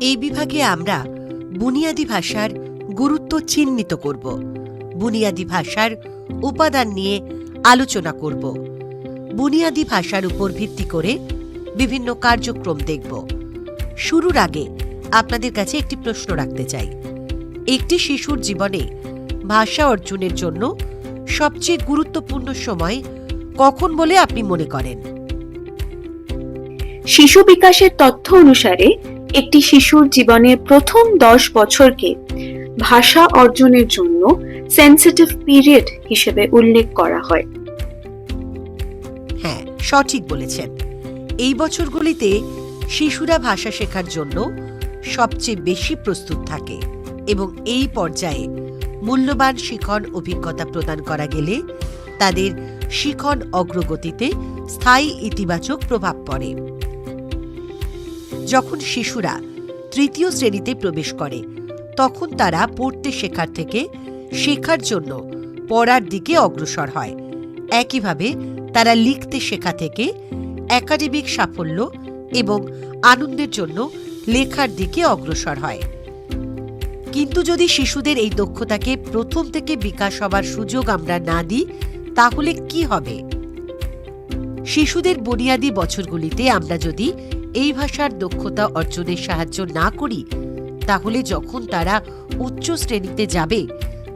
এই বিভাগে আমরা বুনিয়াদি ভাষার গুরুত্ব চিহ্নিত করব, বুনিয়াদি ভাষার উপাদান নিয়ে আলোচনা করব, বুনিয়াদি ভাষার উপর ভিত্তি করে বিভিন্ন কার্যক্রম দেখব। শুরুর আগে আপনাদের কাছে একটি প্রশ্ন রাখতে চাই। একটি শিশুর জীবনে ভাষা অর্জনের জন্য সবচেয়ে গুরুত্বপূর্ণ সময় কখন বলে আপনি মনে করেন? শিশু বিকাশের তথ্য অনুসারে একটি শিশুর জীবনের প্রথম 10 বছরকে ভাষা অর্জনের জন্য সেনসিটিভ পিরিয়ড হিসেবে উল্লেখ করা হয়। হ্যাঁ, সঠিক বলেছেন। এই বছরগুলিতে শিশুরা ভাষা শেখার জন্য সবচেয়ে বেশি প্রস্তুত থাকে এবং এই পর্যায়ে মূল্যবান শিখন অভিজ্ঞতা প্রদান করা গেলে তাদের শিখন অগ্রগতিতে স্থায়ী ইতিবাচক প্রভাব পড়ে। যখন শিশুরা তৃতীয় শ্রেণীতে প্রবেশ করে তখন তারা পড়তে শেখার থেকে শেখার জন্য পড়ার দিকে অগ্রসর হয়। একইভাবে তারা লিখতে শেখা থেকে একাডেমিক সাফল্য এবং আনন্দের জন্য লেখার দিকে অগ্রসর হয়। কিন্তু যদি শিশুদের এই দক্ষতাকে প্রথম থেকে বিকাশ হবার সুযোগ আমরা না দিই তাহলে কি হবে? শিশুদের বুনিয়াদি বছরগুলিতে আমরা যদি এই ভাষার দক্ষতা অর্জনের সাহায্য না করি তাহলে যখন তারা উচ্চ শ্রেণীতে যাবে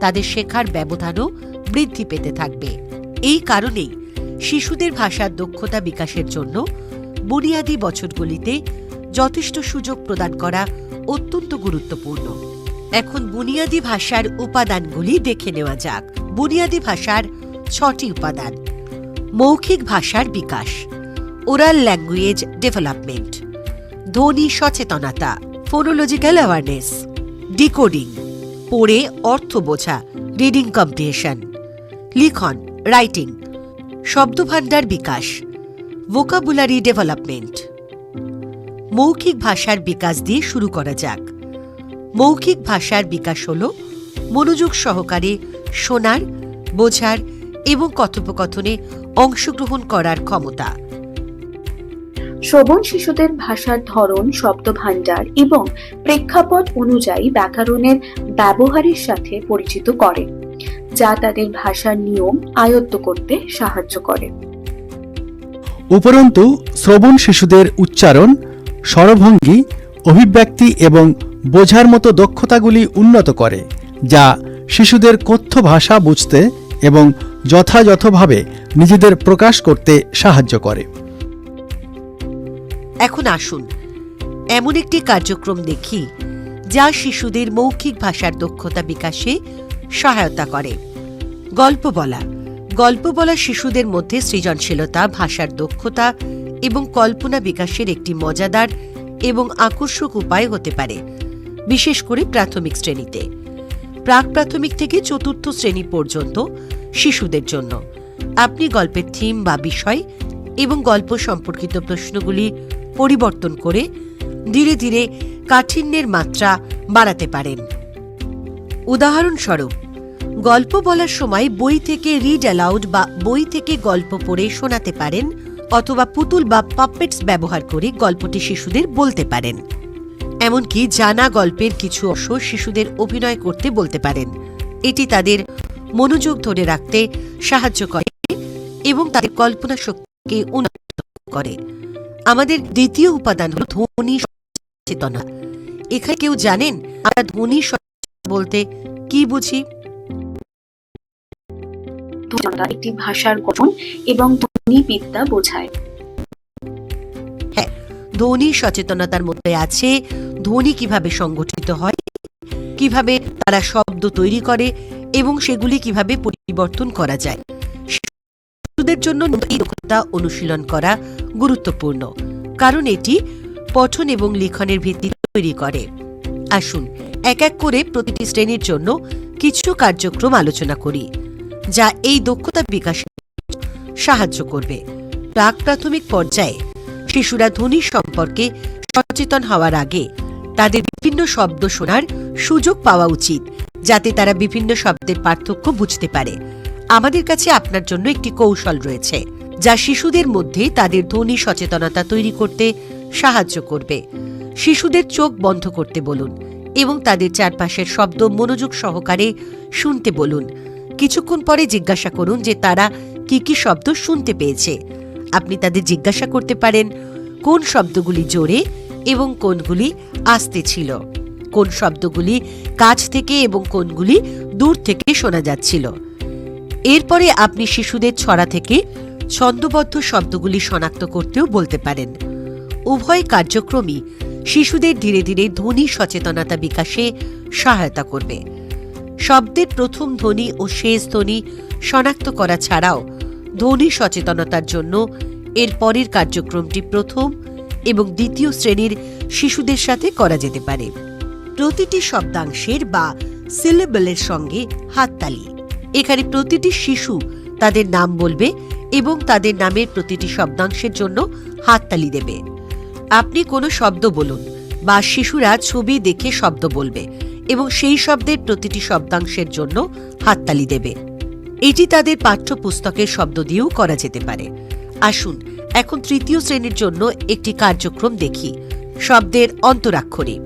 তাদের শেখার ব্যবধানও বৃদ্ধি পেতে থাকবে। এই কারণেই শিশুদের ভাষার দক্ষতা বিকাশের জন্য বুনিয়াদি বছরগুলিতে যথেষ্ট সুযোগ প্রদান করা অত্যন্ত গুরুত্বপূর্ণ। এখন বুনিয়াদি ভাষার উপাদানগুলি দেখে নেওয়া যাক। বুনিয়াদি ভাষার 6টি উপাদান: মৌখিক ভাষার বিকাশ, ওরাল ল্যাঙ্গুয়েজ ডেভেলপমেন্ট, ধ্বনি সচেতনতা, ফোনোলজিক্যাল অ্যাওয়ারনেস, ডিকোডিং, পড়ে অর্থ বোঝা, রিডিং কম্প্রিহেশন, লিখন রাইটিং, শব্দভাণ্ডার বিকাশ, ভোকাবুলারি ডেভেলপমেন্ট। মৌখিক ভাষার বিকাশ দিয়ে শুরু করা যাক। মৌখিক ভাষার বিকাশ হল মনোযোগ সহকারে শোনার, বোঝার এবং কথোপকথনে অংশগ্রহণ করার ক্ষমতা। শ্রবণ শিশুদের ভাষার ধরন, শব্দভাণ্ডার এবং প্রেক্ষাপট অনুযায়ী ব্যাকরণের ব্যবহারের সাথে পরিচিত করে, যা তাদের ভাষার নিয়ম আয়ত্ত করতে সাহায্য করে। উপরন্তু শ্রবণ শিশুদের উচ্চারণ, স্বরভঙ্গি, অভিব্যক্তি এবং বোঝার মতো দক্ষতাগুলি উন্নত করে, যা শিশুদের কথ্য ভাষা বুঝতে এবং যথাযথভাবে নিজেদের প্রকাশ করতে সাহায্য করে। এখন আসুন এমন একটি কার্যক্রম দেখি যা শিশুদের মৌখিক ভাষার দক্ষতা বিকাশে সহায়তা করে। গল্প বলা। গল্প বলা শিশুদের মধ্যে সৃজনশীলতা, ভাষার দক্ষতা এবং কল্পনা বিকাশের একটি মজাদার এবং আকর্ষক উপায় হতে পারে, বিশেষ করে প্রাথমিক শ্রেণীতে। প্রাক প্রাথমিক থেকে চতুর্থ শ্রেণী পর্যন্ত শিশুদের জন্য আপনি গল্পের থিম বা বিষয় এবং গল্প সম্পর্কিত প্রশ্নগুলি পরিবর্তন করে ধীরে ধীরে কাঠিন্যের মাত্রা বাড়াতে পারেন। উদাহরণস্বরূপ, গল্প বলার সময় বই থেকে রিড অ্যালাউড বা বই থেকে গল্প পড়ে শোনাতে পারেন, অথবা পুতুল বা পাপেটস ব্যবহার করে গল্পটি শিশুদের বলতে পারেন। এমনকি জানা গল্পের কিছু অংশ শিশুদের অভিনয় করতে বলতে পারেন। এটি তাদের মনোযোগ ধরে রাখতে সাহায্য করে এবং তাদের কল্পনা শক্তিকে উন্নত করে। আমাদের দ্বিতীয় উপাদান হল ধ্বনি সচেতনতা। এখানে কেউ জানেন আমরা ধ্বনি সচেতনতা বলতে কি বুঝি? একটি ভাষার গঠন এবং ধ্বনিবিদ্যা বোঝায়। হ্যাঁ, ধ্বনি সচেতনতার মধ্যে আছে ধ্বনি কিভাবে সংগঠিত হয়, কিভাবে তারা শব্দ তৈরি করে এবং সেগুলি কিভাবে পরিবর্তন করা যায়। শিশুদের জন্য এই দক্ষতা অনুশীলন করা গুরুত্বপূর্ণ, কারণ এটি পঠন এবং লিখনের ভিত্তি তৈরি করে। আসুন এক এক করে প্রতিটি শ্রেণীর জন্য কিছু কার্যক্রম আলোচনা করি যা এই দক্ষতা বিকাশে সাহায্য করবে। প্রাক প্রাথমিক পর্যায়ে শিশুরা ধ্বনি সম্পর্কে সচেতন হওয়ার আগে তাদের বিভিন্ন শব্দ শোনার সুযোগ পাওয়া উচিত, যাতে তারা বিভিন্ন শব্দের পার্থক্য বুঝতে পারে। আমাদের কাছে আপনার জন্য একটি কৌশল রয়েছে যা শিশুদের মধ্যে তাদের ধ্বনি সচেতনতা তৈরি করতে সাহায্য করবে। শিশুদের চোখ বন্ধ করতে বলুন এবং তাদের চারপাশের শব্দ মনোযোগ সহকারে শুনতে বলুন। কিছুক্ষণ পরে জিজ্ঞাসা করুন যে তারা কি কি শব্দ শুনতে পেয়েছে। আপনি তাদের জিজ্ঞাসা করতে পারেন কোন শব্দগুলি জোরে এবং কোনগুলি আস্তে ছিল, কোন শব্দগুলি কাছ থেকে এবং কোনগুলি দূর থেকে শোনা যাচ্ছিল। এরপরে আপনি শিশুদের ছড়া থেকে ছন্দবদ্ধ শব্দগুলি শনাক্ত করতেও বলতে পারেন। উভয় কার্যক্রমই শিশুদের ধীরে ধীরে ধ্বনি সচেতনতা বিকাশে সহায়তা করবে। শব্দের প্রথম ধ্বনি ও শেষ ধ্বনি শনাক্ত করা ছাড়াও ধ্বনি সচেতনতার জন্য এর পরের কার্যক্রমটি প্রথম এবং দ্বিতীয় শ্রেণীর শিশুদের সাথে করা যেতে পারে। প্রতিটি শব্দাংশের বা সিলেবলের সঙ্গে হাততালি। এখানে প্রতিটি শিশু তাদের নাম বলবে এবং তাদের নামের প্রতিটি শব্দাংশের জন্য হাততালি দেবে। আপনি কোনো শব্দ বলুন বা শিশুরা ছবি দেখে শব্দ বলবে এবং সেই শব্দের প্রতিটি শব্দাংশের জন্য হাততালি দেবে। এটি তাদের পাঠ্যপুস্তকের শব্দ দিয়েও করা যেতে পারে। আসুন এখন তৃতীয় শ্রেণীর জন্য একটি কার্যক্রম দেখি। শব্দের অন্তরাক্ষরী।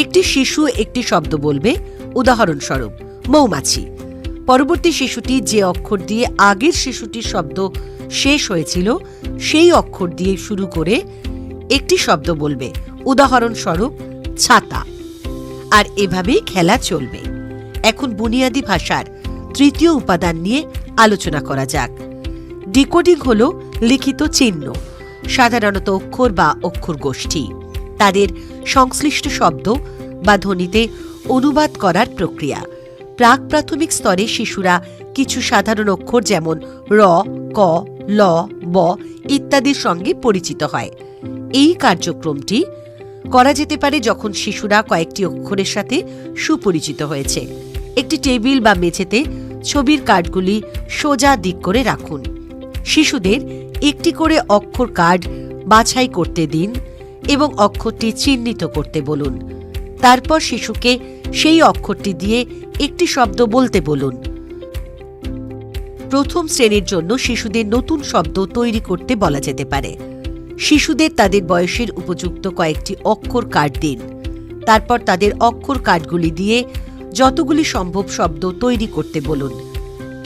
একটি শিশু একটি শব্দ বলবে, উদাহরণস্বরূপ মৌমাছি। পরবর্তী শিশুটি যে অক্ষর দিয়ে আগের শিশুটির শব্দ শেষ হয়েছিল সেই অক্ষর দিয়ে শুরু করে একটি শব্দ বলবে, উদাহরণস্বরূপ ছাতা। আর এভাবেই খেলা চলবে। এখন বুনিয়াদি ভাষার তৃতীয় উপাদান নিয়ে আলোচনা করা যাক। ডিকোডিং হল লিখিত চিহ্ন, সাধারণত অক্ষর বা অক্ষর গোষ্ঠী, তাদের সংশ্লিষ্ট শব্দ বা ধ্বনিতে অনুবাদ করার প্রক্রিয়া। প্রাক প্রাথমিক স্তরে শিশুরা কিছু সাধারণ অক্ষর যেমন র, ক, ল, ব ইত্যাদির সঙ্গে পরিচিত হয়। এই কার্যক্রমটি করা যেতে পারে যখন শিশুরা কয়েকটি অক্ষরের সাথে সুপরিচিত হয়েছে। একটি টেবিল বা মেঝেতে ছবির কার্ডগুলি সোজা দিক করে রাখুন। শিশুদের একটি করে অক্ষর কার্ড বাছাই করতে দিন এবং অক্ষরটি চিহ্নিত করতে বলুন। তারপর শিশুকে সেই অক্ষরটি দিয়ে একটি শব্দ বলতে বলুন। প্রথম শ্রেণীর জন্য শিশুদের নতুন শব্দ তৈরি করতে বলা যেতে পারে। শিশুদের তাদের বয়সের উপযুক্ত কয়েকটি অক্ষর কার্ড দিন। তারপর তাদের অক্ষর কার্ডগুলি দিয়ে যতগুলি সম্ভব শব্দ তৈরি করতে বলুন।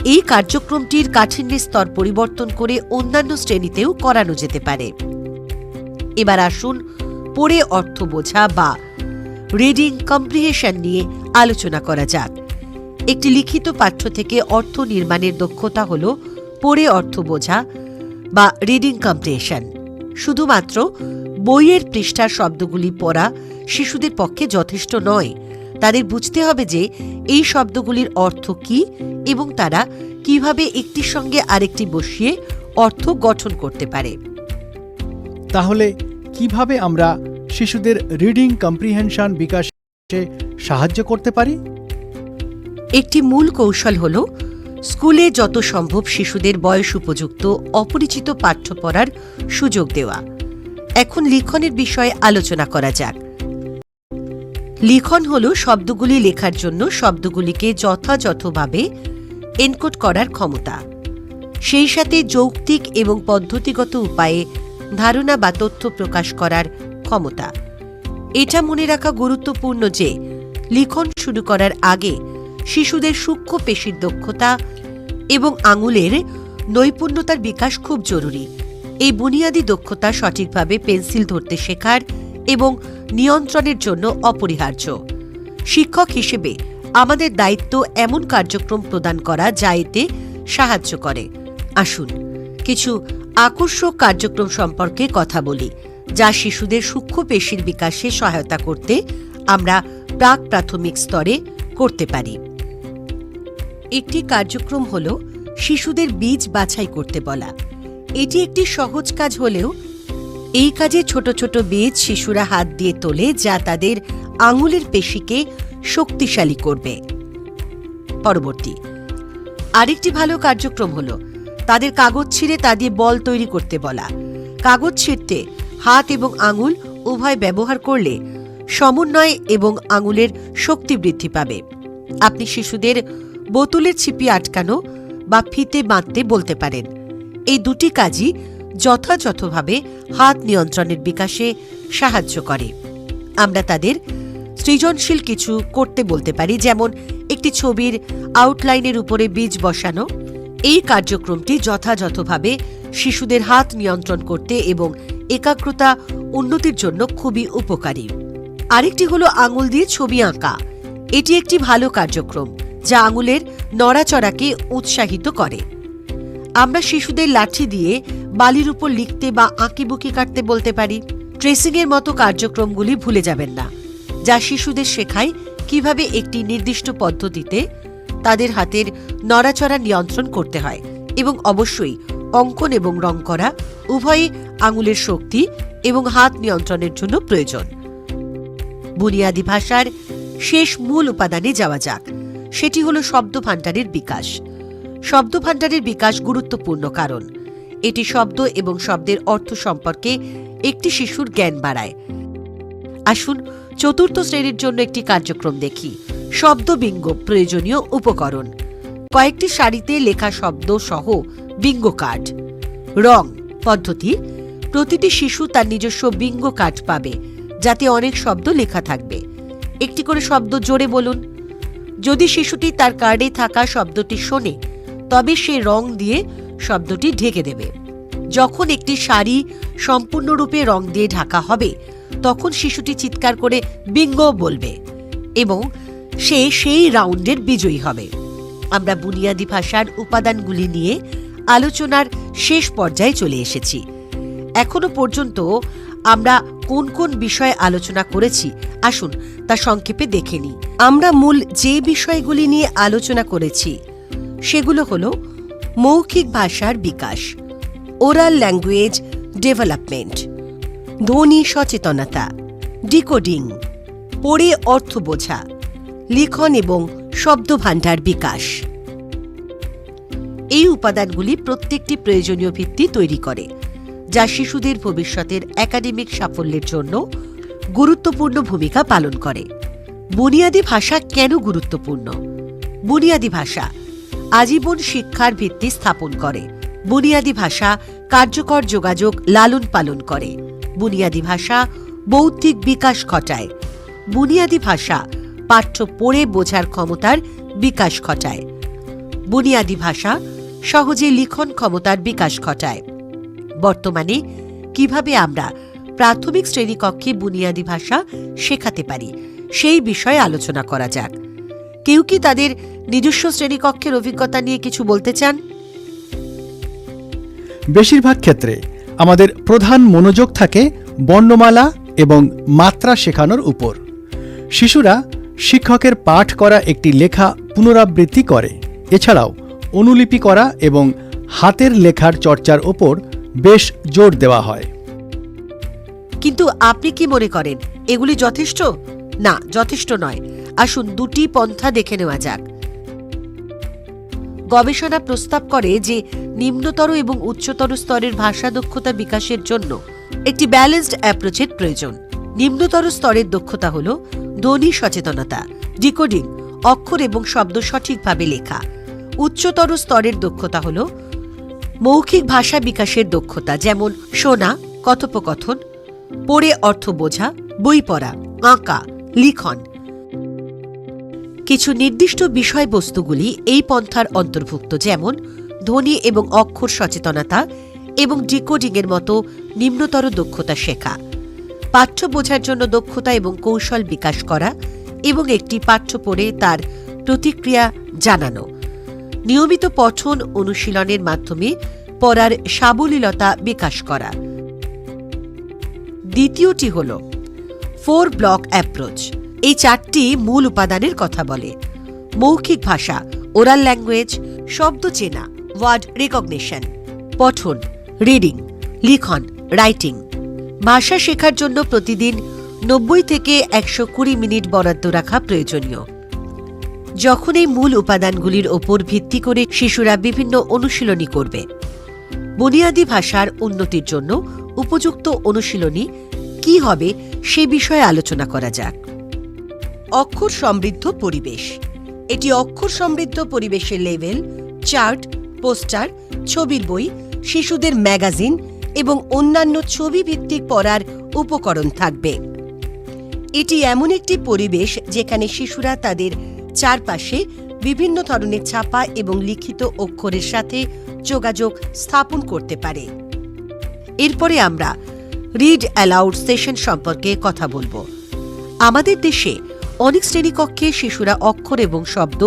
এই কার্যক্রমটির কাঠিন্যের স্তর পরিবর্তন করে অন্যান্য শ্রেণীতেও করানো যেতে পারে। এবার আসুন পড়ে অর্থ বোঝা বা রিডিং কম্প্রিহেনশন নিয়ে আলোচনা করা যাক। একটি লিখিত পাঠ্য থেকে অর্থ নির্মাণের দক্ষতা হল পড়ে অর্থ বোঝা বা রিডিং কম্প্রিহেনশন। শুধুমাত্র বইয়ের পৃষ্ঠার শব্দগুলি পড়া শিশুদের পক্ষে যথেষ্ট নয়। তাদের বুঝতে হবে যে এই শব্দগুলির অর্থ কী এবং তারা কিভাবে একটির সঙ্গে আরেকটি বসিয়ে অর্থ গঠন করতে পারে। তাহলে কিভাবে আমরা শিশুদের রিডিং কম্প্রিহেনশন বিকাশে সাহায্য করতে পারি? একটি মূল কৌশল হল স্কুলে যত সম্ভব শিশুদের বয়স উপযুক্ত অপরিচিত পাঠ্য পড়ার সুযোগ দেওয়া। এখন লিখনের বিষয়ে আলোচনা করা যাক। লিখন হল শব্দগুলি লেখার জন্য শব্দগুলিকে যথাযথভাবে এনকোড করার ক্ষমতা, সেই সাথে যৌক্তিক এবং পদ্ধতিগত উপায়ে ধারণা বা তথ্য প্রকাশ করার ক্ষমতা। এটা মনে রাখা গুরুত্বপূর্ণ যে লিখন শুরু করার আগে শিশুদের সূক্ষ্ম পেশির দক্ষতা এবং আঙুলের নৈপুণ্যতার বিকাশ খুব জরুরি। এই বুনিয়াদী দক্ষতা সঠিকভাবে পেন্সিল ধরতে শেখার এবং নিয়ন্ত্রণের জন্য অপরিহার্য। শিক্ষক হিসেবে আমাদের দায়িত্ব এমন কার্যক্রম প্রদান করা যা এতে সাহায্য করে। আসুন কিছু আকর্ষক কার্যক্রম সম্পর্কে কথা বলি যা শিশুদের সূক্ষ্ম পেশির বিকাশে সহায়তা করতে আমরা প্রাক প্রাথমিক স্তরে করতে পারি। একটি কার্যক্রম হল শিশুদের বীজ বাছাই করতে বলা। এটি একটি সহজ কাজ হলেও এই কাজে ছোট ছোট বীজ শিশুরা হাত দিয়ে তোলে যা তাদের আঙুলের পেশিকে শক্তিশালী করবে। পরবর্তী আরেকটি ভালো কার্যক্রম হল তাদের কাগজ ছিঁড়ে তা দিয়ে বল তৈরি করতে বলা। কাগজ ছিঁড়তে হাত এবং আঙুল উভয় ব্যবহার করলে সমন্বয় এবং আঙুলের শক্তি বৃদ্ধি পাবে। আপনি শিশুদের বোতলের ছিপি আটকানো বা ফিতে বাঁধতে বলতে পারেন। এই দুটি কাজই যথাযথভাবে হাত নিয়ন্ত্রণের বিকাশে সাহায্য করে। আমরা তাদের সৃজনশীল কিছু করতে বলতে পারি, যেমন একটি ছবির আউটলাইনের উপরে বীজ বসানো। এই কার্যক্রমটি যথাযথভাবে শিশুদের হাত নিয়ন্ত্রণ করতে এবং একাগ্রতা উন্নতির জন্য খুবই উপকারী। আরেকটি হলো আঙুল দিয়ে ছবি আঁকা। এটি একটি ভালো কার্যক্রম যা আঙুলের নড়াচড়াকে উৎসাহিত করে। আমরা শিশুদের লাঠি দিয়ে বালির উপর লিখতে বা আঁকিবুকি কাটতে বলতে পারি। ট্রেসিংয়ের মতো কার্যক্রমগুলি ভুলে যাবেন না, যা শিশুদের শেখায় কিভাবে একটি নির্দিষ্ট পদ্ধতিতে তাদের হাতের নড়াচড়া নিয়ন্ত্রণ করতে হয়। এবং অবশ্যই অঙ্কন এবং রং করা উভয়ই আঙুলের শক্তি এবং হাত নিয়ন্ত্রণের জন্য প্রয়োজন। বুনিয়াদি ভাষার শেষ মূল উপাদানে যাওয়া যাক, সেটি হল শব্দভাণ্ডারের বিকাশ। শব্দভাণ্ডারের বিকাশ গুরুত্বপূর্ণ, কারণ এটি শব্দ এবং শব্দের অর্থ সম্পর্কে একটি শিশুর জ্ঞান বাড়ায়। আসুন চতুর্থ শ্রেণীর জন্য একটি কার্যক্রম দেখি। শব্দ বিঙ্গ প্রয়োজনীয় উপকরণ: কয়েকটি সারিতে লেখা শব্দ সহ বিঙ্গ কার্ড। রং পদ্ধতি: প্রতিটি শিশু তার নিজস্ব বিঙ্গ কার্ড পাবে, যাতে অনেক শব্দ লেখা থাকবে। একটি করে শব্দ জোরে বলুন। যদি শিশুটি তার কার্ডে থাকা শব্দটি শোনে, তবে সে রং দিয়ে শব্দটি ঢেকে দেবে। যখন একটি সারি সম্পূর্ণরূপে রং দিয়ে ঢাকা হবে, তখন শিশুটি চিৎকার করে বিঙ্গ বলবে এবং সে সেই রাউন্ডের বিজয়ী হবে। আমরা বুনিয়াদি ভাষার উপাদানগুলি নিয়ে আলোচনার শেষ পর্যায়ে চলে এসেছি। এখনো পর্যন্ত আমরা কোন কোন বিষয়ে আলোচনা করেছি, আসুন তা সংক্ষেপে দেখে নিই। আমরা মূল যে বিষয়গুলি নিয়ে আলোচনা করেছি সেগুলো হল মৌখিক ভাষার বিকাশ, ওরাল ল্যাঙ্গুয়েজ ডেভেলপমেন্ট, ধ্বনি সচেতনতা, ডিকোডিং, পড়ে অর্থ বোঝা, লিখন এবং শব্দভাণ্ডার বিকাশ। এই উপাদানগুলি প্রত্যেকটি প্রয়োজনীয় ভিত্তি তৈরি করে, যা শিশুদের ভবিষ্যতের একাডেমিক সাফল্যের জন্য গুরুত্বপূর্ণ ভূমিকা পালন করে। বুনিয়াদি ভাষা কেন গুরুত্বপূর্ণ? বুনিয়াদি ভাষা আজীবন শিক্ষার ভিত্তি স্থাপন করে। বুনিয়াদি ভাষা কার্যকর যোগাযোগ লালন পালন করে। বুনিয়াদি ভাষা বৌদ্ধিক বিকাশ ঘটায়। বুনিয়াদি ভাষা পাঠ্য পড়ে বোঝার ক্ষমতার বিকাশ ঘটায়। বুনিয়াদি ভাষা সহজে লিখন ক্ষমতার বিকাশ ঘটায়। বর্তমানে কিভাবে আমরা প্রাথমিক শ্রেণীকক্ষে বুনিয়াদি ভাষা শেখাতে পারি সেই বিষয়ে আলোচনা করা যাক। কেউ কি তাদের নিজস্ব শ্রেণীকক্ষের অভিজ্ঞতা নিয়ে কিছু বলতে চান? বেশিরভাগ ক্ষেত্রে আমাদের প্রধান মনোযোগ থাকে বর্ণমালা এবং মাত্রা শেখানোর উপর। শিশুরা শিক্ষকের পাঠ করা একটি লেখা পুনরাবৃত্তি করে। এছাড়াও অনুলিপি করা এবং হাতের লেখার চর্চার ওপর বেশ জোর দেওয়া হয়। কিন্তু আপনি কি মনে করেন এগুলি যথেষ্ট? না, যথেষ্ট নয়। আসুন দুটি পন্থা দেখে নেওয়া যাক। গবেষণা প্রস্তাব করে যে নিম্নতর এবং উচ্চতর স্তরের ভাষা দক্ষতা বিকাশের জন্য একটি ব্যালেন্সড অ্যাপ্রোচের প্রয়োজন। নিম্নতর স্তরের দক্ষতা হল ধ্বনি সচেতনতা, ডিকোডিং, অক্ষর এবং শব্দ সঠিকভাবে লেখা। উচ্চতর স্তরের দক্ষতা হল মৌখিক ভাষা বিকাশের দক্ষতা, যেমন শোনা, কথোপকথন, পড়ে অর্থ বোঝা, বই পড়া, আঁকা, লিখন। কিছু নির্দিষ্ট বিষয়বস্তুগুলি এই পন্থার অন্তর্ভুক্ত, যেমন ধ্বনি এবং অক্ষর সচেতনতা এবং ডিকোডিংয়ের মতো নিম্নতর দক্ষতা শেখা। পাঠ্য বোঝার জন্য দক্ষতা এবং কৌশল বিকাশ করা এবং একটি পাঠ্য পড়ে তার প্রতিক্রিয়া জানানো। নিয়মিত পঠন অনুশীলনের মাধ্যমে পড়ার সাবলীলতা বিকাশ করা। দ্বিতীয়টি হল 4 ব্লক অ্যাপ্রোচ। এই 4টি মূল উপাদানের কথা বলে: মৌখিক ভাষা, ওরাল ল্যাঙ্গুয়েজ, শব্দ চেনা, ওয়ার্ড রেকগনিশন, পঠন, রিডিং, লিখন, রাইটিং। ভাষা শেখার জন্য প্রতিদিন 90 থেকে 120 মিনিট বরাদ্দ রাখা প্রয়োজনীয়। যখন এই মূল উপাদানগুলির ওপর ভিত্তি করে শিশুরা বিভিন্ন অনুশীলনী করবে। বুনিয়াদি ভাষার উন্নতির জন্য উপযুক্ত অনুশীলনী কি হবে সে বিষয়ে আলোচনা করা যাক। অক্ষর সমৃদ্ধ পরিবেশ। এটি অক্ষর সমৃদ্ধ পরিবেশের লেভেল, চার্ট, পোস্টার, ছবির বই, শিশুদের ম্যাগাজিন এবং অন্যান্য ছবি ভিত্তিক পড়ার উপকরণ থাকবে। এটি এমন একটি পরিবেশ যেখানে শিশুরা তাদের চারপাশে বিভিন্ন ধরনের ছাপা এবং লিখিত অক্ষরের সাথে যোগাযোগ স্থাপন করতে পারে। এরপরে আমরা রিড অ্যালাউড সেশন সম্পর্কে কথা বলবো। আমাদের দেশে অনেক শ্রেণীকক্ষে শিশুরা অক্ষর এবং শব্দ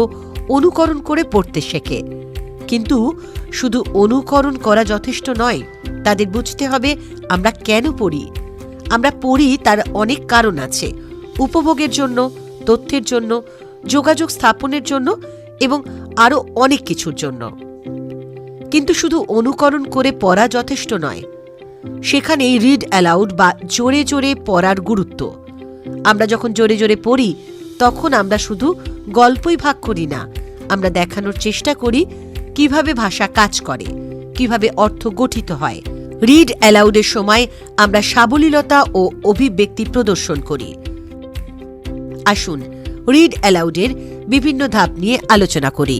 অনুকরণ করে পড়তে শেখে, কিন্তু শুধু অনুকরণ করা যথেষ্ট নয়, তাদের বুঝতে হবে আমরা কেন পড়ি। আমরা পড়ি তার অনেক কারণ আছে, উপভোগের জন্য, তথ্যের জন্য, যোগাযোগ স্থাপনের জন্য এবং আরও অনেক কিছুর জন্য। কিন্তু শুধু অনুকরণ করে পড়া যথেষ্ট নয়, সেখানেই রিড অ্যালাউড বা জোরে জোরে পড়ার গুরুত্ব। আমরা যখন জোরে জোরে পড়ি তখন আমরা শুধু গল্পই ভাগ করি না, আমরা দেখানোর চেষ্টা করি কিভাবে ভাষা কাজ করে, কিভাবে অর্থ গঠিত হয়। রিড অ্যালাউডের সময় আমরা সাবলীলতা ও অভিব্যক্তি প্রদর্শন করি। আসুন রিড অ্যালাউডের বিভিন্ন ধাপ নিয়ে আলোচনা করি।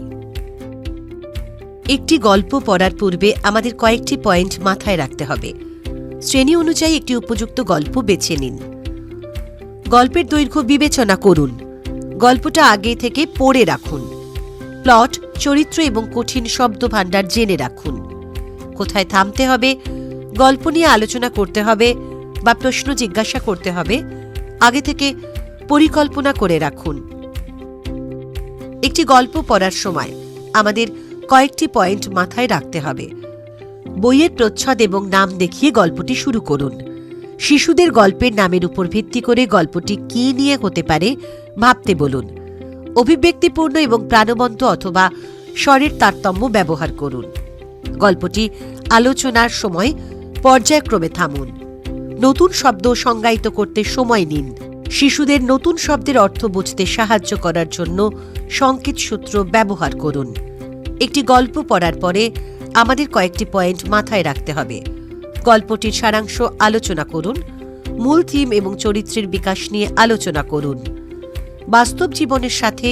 একটি গল্প পড়ার পূর্বে আমাদের কয়েকটি পয়েন্ট মাথায় রাখতে হবে। শ্রেণী অনুযায়ী একটি উপযুক্ত গল্প বেছে নিন। গল্পের দৈর্ঘ্য বিবেচনা করুন। গল্পটা আগে থেকে পড়ে রাখুন। প্লট, চরিত্র এবং কঠিন শব্দভাণ্ডার জেনে রাখুন। কোথায় থামতে হবে, গল্প নিয়ে আলোচনা করতে হবে বা প্রশ্ন জিজ্ঞাসা করতে হবে, আগে থেকে পরিকল্পনা করে রাখুন। একটি গল্প পড়ার সময় আমাদের কয়েকটি পয়েন্ট মাথায় রাখতে হবে। বইয়ের প্রচ্ছদ এবং নাম দেখিয়ে গল্পটি শুরু করুন। শিশুদের গল্পের নামের উপর ভিত্তি করে গল্পটি কী নিয়ে হতে পারে ভাবতে বলুন। অভিব্যক্তিপূর্ণ এবং প্রাণবন্ত অথবা স্বরের তারতম্য ব্যবহার করুন। গল্পটি আলোচনার সময় পর্যায়ক্রমে থামুন। নতুন শব্দ সংজ্ঞায়িত করতে সময় নিন। শিশুদের নতুন শব্দের অর্থ বুঝতে সাহায্য করার জন্য সংকেত সূত্র ব্যবহার করুন। একটি গল্প পড়ার পরে আমাদের কয়েকটি পয়েন্ট মাথায় রাখতে হবে। গল্পটির সারাংশ আলোচনা করুন। মূল থিম এবং চরিত্রের বিকাশ নিয়ে আলোচনা করুন। বাস্তব জীবনের সাথে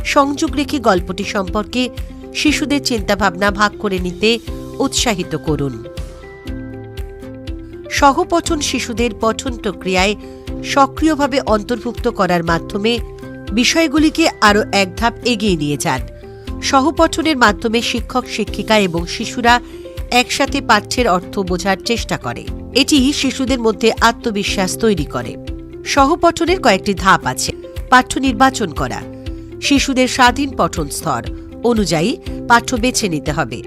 সংযোগ রেখে গল্পটি সম্পর্কে শিশুদের চিন্তাভাবনা ভাগ করে নিতে উৎসাহিত করুন। সহপঠন শিশুদের পঠন প্রক্রিয়ায় সক্রিয়ভাবে অন্তর্ভুক্ত করার মাধ্যমে বিষয়গুলিকে আরও এক ধাপ এগিয়ে নিয়ে যান। সহপঠনের মাধ্যমে শিক্ষক, শিক্ষিকা এবং শিশুরা একসাথে পাঠ্যের অর্থ বোঝার চেষ্টা করে। এটি শিশুদের মধ্যে আত্মবিশ্বাস তৈরি করে। সহপঠনের কয়েকটি ধাপ আছে। পাঠ্য নির্বাচন করা। শিশুদের স্বাধীন পঠন স্তর অনুযায়ী পাঠ্য বেছে নিতে হবে।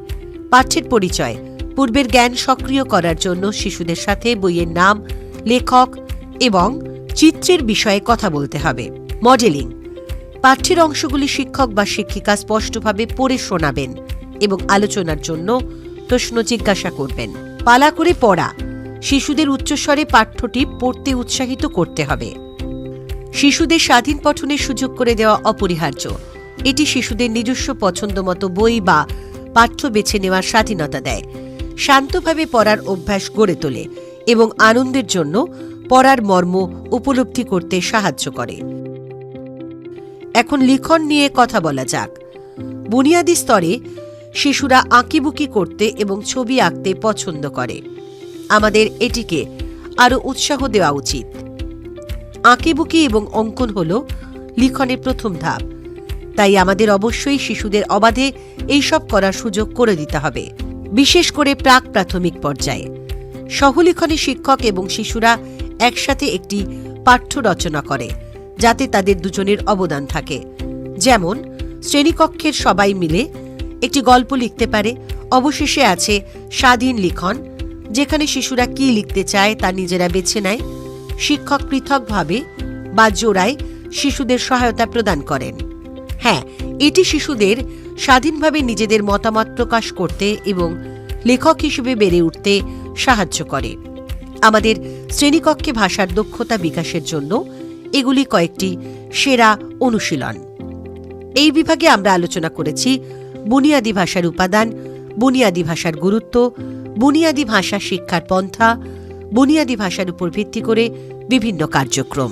পাঠ্যের পরিচয়। পূর্বের জ্ঞান সক্রিয় করার জন্য শিশুদের সাথে বইয়ের নাম, লেখক এবং চিত্রের বিষয়ে কথা বলতে হবে। মডেলিং। পাঠ্যের অংশগুলি শিক্ষক বা শিক্ষিকা স্পষ্টভাবে পড়ে শোনাবেন এবং আলোচনার জন্য প্রশ্ন জিজ্ঞাসা করবেন। পালা করে পড়া। শিশুদের উচ্চস্বরে পাঠ্যটি পড়তে উৎসাহিত করতে হবে। শিশুদের স্বাধীন পঠনের সুযোগ করে দেওয়া অপরিহার্য। এটি শিশুদের নিজস্ব পছন্দমতো বই বা পাঠ্য বেছে নেওয়ার স্বাধীনতা দেয়, শান্তভাবে পড়ার অভ্যাস গড়ে তোলে এবং আনন্দের জন্য পড়ার মর্ম উপলব্ধি করতে সাহায্য করে। এখন লিখন নিয়ে কথা বলা যাক। বুনিয়াদী স্তরে শিশুরা আঁকিবুকি করতে এবং ছবি আঁকতে পছন্দ করে। আমাদের এটিকে আরও উৎসাহ দেওয়া উচিত। আঁকিবুকি এবং অঙ্কন হল লিখনের প্রথম ধাপ, তাই আমাদের অবশ্যই শিশুদের অবাধে এইসব করার সুযোগ করে দিতে হবে, বিশেষ করে প্রাক প্রাথমিক পর্যায়ে। সহলিখনে শিক্ষক এবং শিশুরা একসাথে একটি পাঠ্য রচনা করে, যাতে তাদের দুজনের অবদান থাকে। যেমন শ্রেণীকক্ষের সবাই মিলে একটি গল্প লিখতে পারে। অবশেষে আছে স্বাধীন লিখন, যেখানে শিশুরা কী লিখতে চায় তা নিজেরা বেছে নেয়। শিক্ষক পৃথকভাবে বা জোড়ায় শিশুদের সহায়তা প্রদান করেন। হ্যাঁ, এটি শিশুদের স্বাধীনভাবে নিজেদের মতামত প্রকাশ করতে এবং লেখক হিসেবে বেড়ে উঠতে সাহায্য করে। আমাদের শ্রেণীকক্ষে ভাষার দক্ষতা বিকাশের জন্য এগুলি কয়েকটি সেরা অনুশীলন। এই বিভাগে আমরা আলোচনা করেছি বুনিয়াদী ভাষার উপাদান, বুনিয়াদী ভাষার গুরুত্ব, বুনিয়াদী ভাষা শিক্ষার পন্থা, বুনিয়াদী ভাষার উপর ভিত্তি করে বিভিন্ন কার্যক্রম।